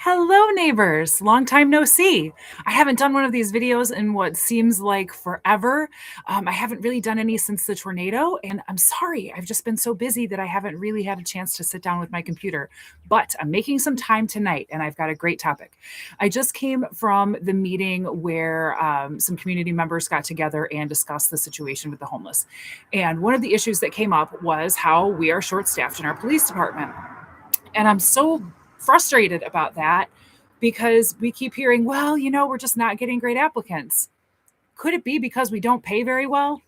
Hello, neighbors. Long time no see. I haven't done one of these videos in what seems like forever. I haven't really done any since the tornado, and I'm sorry. I've just been so busy that I haven't really had a chance to sit down with my computer. But I'm making some time tonight, and I've got a great topic. I just came from the meeting where some community members got together and discussed the situation with the homeless. And one of the issues that came up was how we are short staffed in our police department. And I'm so frustrated about that because we keep hearing, well, we're just not getting great applicants. Could it be because we don't pay very well?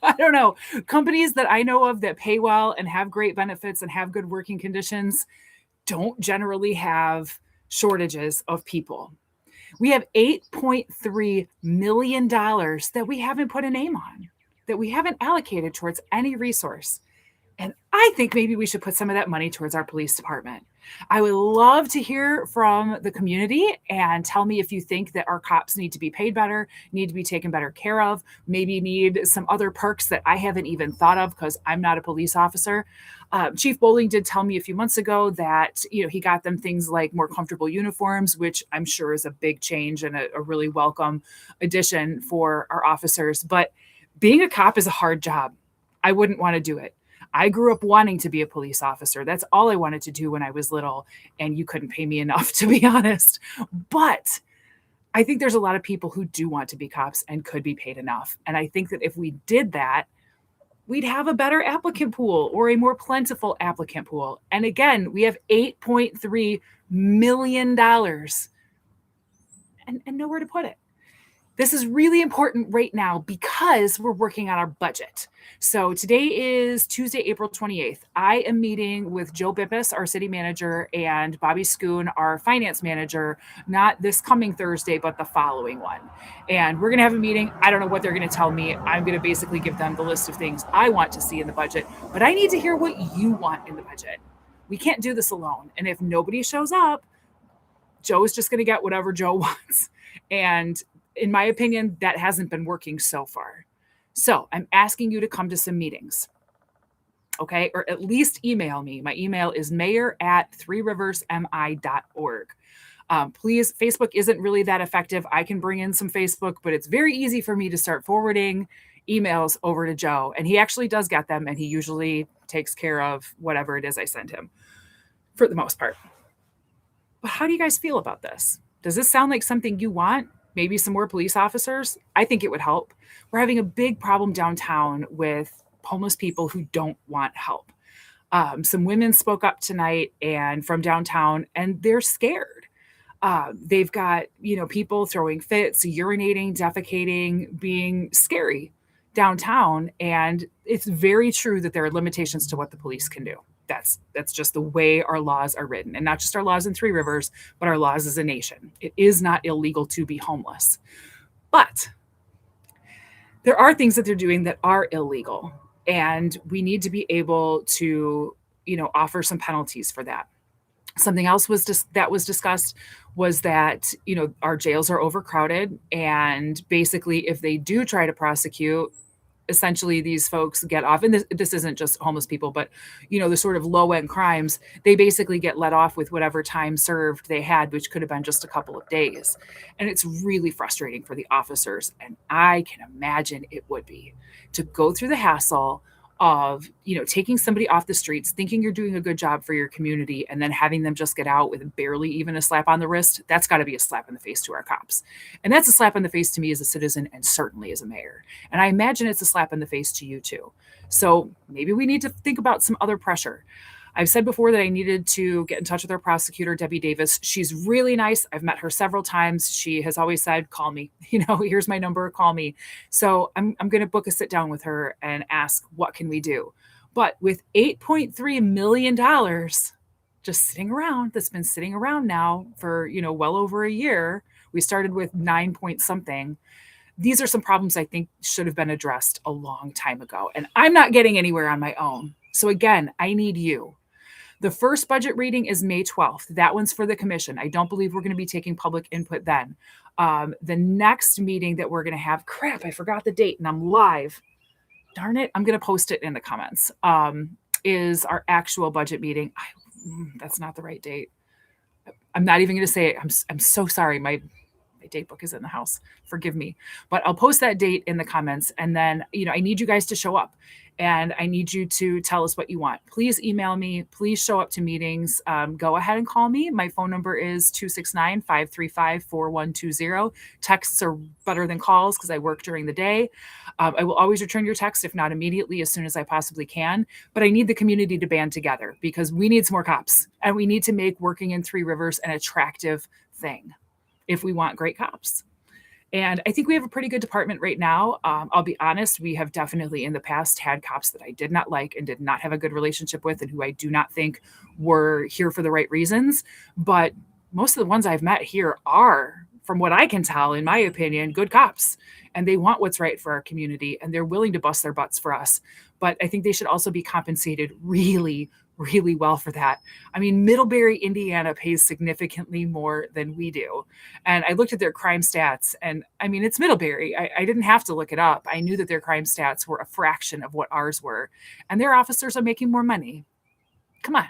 I don't know. Companies that I know of that pay well and have great benefits and have good working conditions don't generally have shortages of people. We have $8.3 million that we haven't put a name on, that we haven't allocated towards any resource. And I think maybe we should put some of that money towards our police department. I would love to hear from the community and tell me if you think that our cops need to be paid better, need to be taken better care of, maybe need some other perks that I haven't even thought of because I'm not a police officer. Chief Bowling did tell me a few months ago that he got them things like more comfortable uniforms, which I'm sure is a big change and a really welcome addition for our officers. But being a cop is a hard job. I wouldn't want to do it. I grew up wanting to be a police officer. That's all I wanted to do when I was little, and you couldn't pay me enough, to be honest. But I think there's a lot of people who do want to be cops and could be paid enough. And I think that if we did that, we'd have a better applicant pool or a more plentiful applicant pool. And again, we have $8.3 million and nowhere to put it. This is really important right now because we're working on our budget. So today is Tuesday, April 28th. I am meeting with Joe Bippus, our city manager, and Bobby Schoon, our finance manager, not this coming Thursday, but the following one. And we're going to have a meeting. I don't know what they're going to tell me. I'm going to basically give them the list of things I want to see in the budget, but I need to hear what you want in the budget. We can't do this alone. And if nobody shows up, Joe's just going to get whatever Joe wants. And in my opinion, that hasn't been working so far. So I'm asking you to come to some meetings, okay? Or at least email me. My email is mayor@threeriversmi.org. Please, Facebook isn't really that effective. I can bring in some Facebook, but it's very easy for me to start forwarding emails over to Joe. And he actually does get them, and he usually takes care of whatever it is I send him for the most part. But how do you guys feel about this? Does this sound like something you want? Maybe some more police officers? I think it would help. We're having a big problem downtown with homeless people who don't want help. Some women spoke up tonight and from downtown, and they're scared. They've got, people throwing fits, urinating, defecating, being scary downtown. And it's very true that there are limitations to what the police can do. That's just the way our laws are written, and not just our laws in Three Rivers, but our laws as a nation. It is not illegal to be homeless, but there are things that they're doing that are illegal, and we need to be able to, offer some penalties for that. Something else that was discussed was that, our jails are overcrowded, and basically if they do try to prosecute, essentially these folks get off, and this isn't just homeless people, but the sort of low end crimes, they basically get let off with whatever time served they had, which could have been just a couple of days. And it's really frustrating for the officers, and I can imagine it would be to go through the hassle of taking somebody off the streets, thinking you're doing a good job for your community, and then having them just get out with barely even a slap on the wrist. That's got to be a slap in the face to our cops, and that's a slap in the face to me as a citizen, and certainly as a mayor. And I imagine it's a slap in the face to you too. So maybe we need to think about some other pressure. I've said before that I needed to get in touch with our prosecutor, Debbie Davis. She's really nice. I've met her several times. She has always said, call me, here's my number, call me. So I'm going to book a sit down with her and ask, what can we do? But with $8.3 million just sitting around, that's been sitting around now for, well over a year, we started with 9 point something. These are some problems I think should have been addressed a long time ago. And I'm not getting anywhere on my own. So again, I need you. The first budget reading is May 12th. That one's for the commission. I don't believe we're going to be taking public input then. The next meeting that we're going to have, crap, I forgot the date and I'm live. Darn it. I'm going to post it in the comments. Is our actual budget meeting. That's not the right date. I'm not even going to say it. I'm so sorry. My date book is in the house. Forgive me. But I'll post that date in the comments. And then, I need you guys to show up and I need you to tell us what you want. Please email me. Please show up to meetings. Go ahead and call me. My phone number is 269-535-4120. Texts are better than calls because I work during the day. I will always return your text, if not immediately, as soon as I possibly can. But I need the community to band together because we need some more cops and we need to make working in Three Rivers an attractive thing if we want great cops. And I think we have a pretty good department right now. I'll be honest, we have definitely in the past had cops that I did not like and did not have a good relationship with and who I do not think were here for the right reasons. But most of the ones I've met here are, from what I can tell, in my opinion, good cops. And they want what's right for our community and they're willing to bust their butts for us. But I think they should also be compensated really, really well for that. I mean, Middlebury, Indiana pays significantly more than we do. And I looked at their crime stats, and I mean, it's Middlebury. I didn't have to look it up. I knew that their crime stats were a fraction of what ours were, and their officers are making more money. Come on,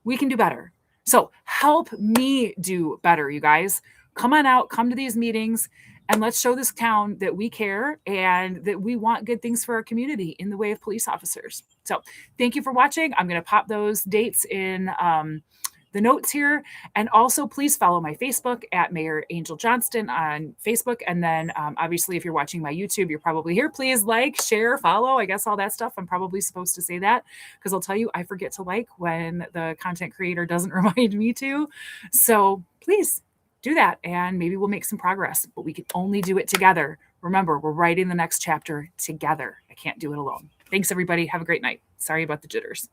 we can do better. So help me do better, you guys. Come on out, come to these meetings, and let's show this town that we care and that we want good things for our community in the way of police officers. So thank you for watching. I'm going to pop those dates in the notes here. And also please follow my Facebook at Mayor Angel Johnston on Facebook. And then obviously if you're watching my YouTube, you're probably here. Please like, share, follow, I guess all that stuff. I'm probably supposed to say that because I'll tell you, I forget to like when the content creator doesn't remind me to. So please do that and maybe we'll make some progress, but we can only do it together. Remember, we're writing the next chapter together. I can't do it alone. Thanks everybody. Have a great night. Sorry about the jitters.